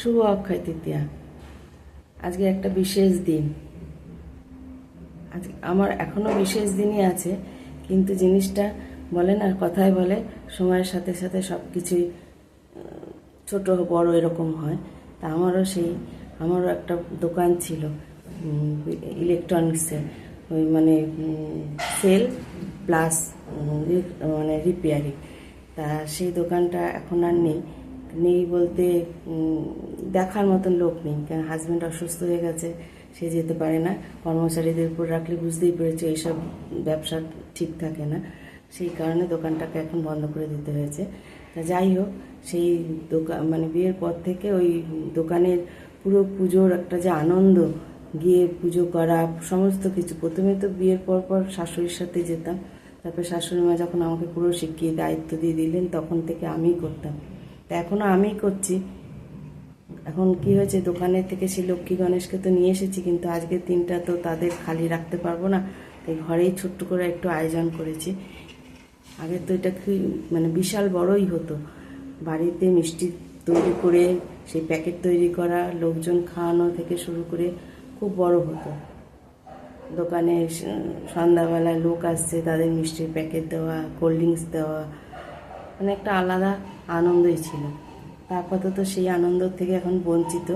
শুভ অক্ষয় তৃতীয়া। আজকে একটা বিশেষ দিন। আজকে আমার এখনো বিশেষ দিনই আছে, কিন্তু জিনিসটা বলে না, কথায় বলে সময়ের সাথে সাথে সব কিছুই ছোট বড় এরকম হয়। তা আমারও একটা দোকান ছিল ইলেকট্রনিক্সের, ওই মানে সেল প্লাস মানে রিপেয়ারিং। তা সেই দোকানটা এখন আর নেই বলতে দেখার মতন লোক নেই, কারণ হাজব্যান্ড অসুস্থ হয়ে গেছে, সে যেতে পারে না। কর্মচারীদের উপর রাখলে বুঝতেই পেরেছে এইসব ব্যবসা ঠিক থাকে না, সেই কারণে দোকানটাকে এখন বন্ধ করে দিতে হয়েছে। তা যাই হোক, সেই দোকান মানে বিয়ের পর থেকে ওই দোকানের পুরো পুজোর একটা যে আনন্দ, গিয়ে পুজো করা সমস্ত কিছু, প্রথমে তো বিয়ের পর শাশুড়ির সাথে যেতাম, তারপরে শাশুড়ি মা যখন আমাকে পুরো শিখিয়ে দায়িত্ব দিয়ে দিলেন, তখন থেকে আমিই করতাম। তা এখনও আমিই করছি। এখন কি হয়েছে, দোকানের থেকে সেই লক্ষ্মী গণেশকে তো নিয়ে এসেছি, কিন্তু আজকের দিনটা তো তাদের খালি রাখতে পারবো না, তাই ঘরেই ছোট্ট করে একটু আয়োজন করেছি। আগে তো এটা কি মানে বিশাল বড়ই হতো, বাড়িতে মিষ্টি তৈরি করে সেই প্যাকেট তৈরি করা, লোকজন খাওয়ানো থেকে শুরু করে খুব বড় হতো। দোকানে সন্ধ্যাবেলায় লোক আসছে, তাদের মিষ্টির প্যাকেট দেওয়া, কোল্ড ড্রিঙ্কস দেওয়া, মানে একটা আলাদা আনন্দই ছিল। তা আপাতত সেই আনন্দ থেকে এখন বঞ্চিত,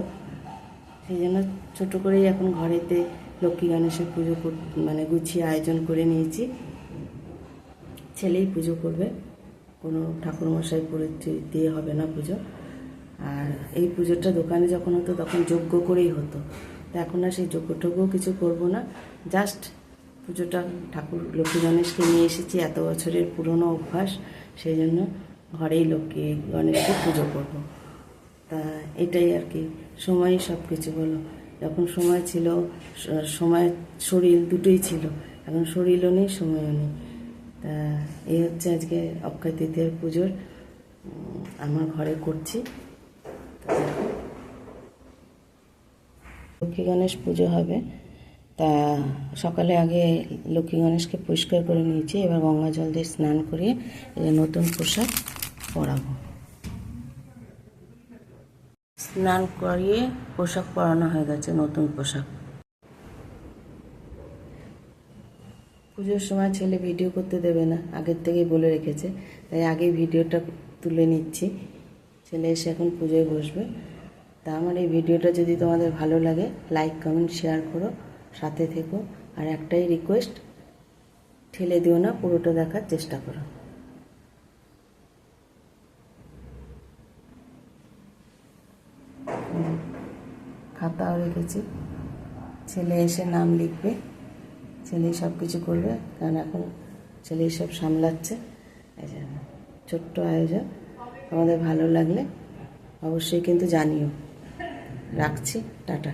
সেই জন্য ছোটো করেই এখন ঘরেতে লক্ষ্মী গণেশের পুজো মানে গুছিয়ে আয়োজন করে নিয়েছি। ছেলেই পুজো করবে, কোনো ঠাকুরমশাই করে দিয়ে হবে না পুজো। আর এই পুজোটা দোকানে যখন হতো তখন যজ্ঞ করেই হতো, তো এখন আর সেই যজ্ঞটজ্ঞও কিছু করব না, জাস্ট পুজোটা ঠাকুর লক্ষ্মী গণেশকে নিয়ে এসেছি, এত বছরের পুরনো অভ্যাস, সেই জন্য ঘরেই লক্ষ্মী গণেশকে পুজো করব। তা এটাই আর কি, সময়ই সব কিছু বলো। যখন সময় ছিল, সময় শরীর দুটোই ছিল, এখন শরীরও নেই সময়ও নেই। তা এই হচ্ছে আজকে অক্ষয় তৃতীয়ার পুজোর আমার ঘরে করছি। লক্ষ্মী গণেশ পুজো হবে, তা সকালে আগে লক্ষ্মী গণেশকে পরিষ্কার করে নিয়েছি, এবার গঙ্গা জল দিয়ে স্নান করিয়ে নতুন পোশাক পরাবো। স্নান করিয়ে পোশাক পরানো হয়ে গেছে, নতুন পোশাক। পুজোর সময় ছেলে ভিডিও করতে দেবে না, আগের থেকেই বলে রেখেছে, তাই আগেই ভিডিওটা তুলে নিচ্ছি। ছেলে এসে এখন পুজোয় বসবে। তা আমার এই ভিডিওটা যদি তোমাদের ভালো লাগে, লাইক কমেন্ট শেয়ার করো, সাথে থেকো। আর একটাই রিকোয়েস্ট, ঠেলে দিও না, পুরোটা দেখার চেষ্টা করো। খাতাও রেখেছি, ছেলে এসে নাম লিখবে, ছেলেই সব কিছু করবে, কারণ এখন ছেলেই সব সামলাচ্ছে। এই জন্য ছোট্ট আয়োজন, আমাদের ভালো লাগলে অবশ্যই কিন্তু জানিও। রাখছি, টাটা।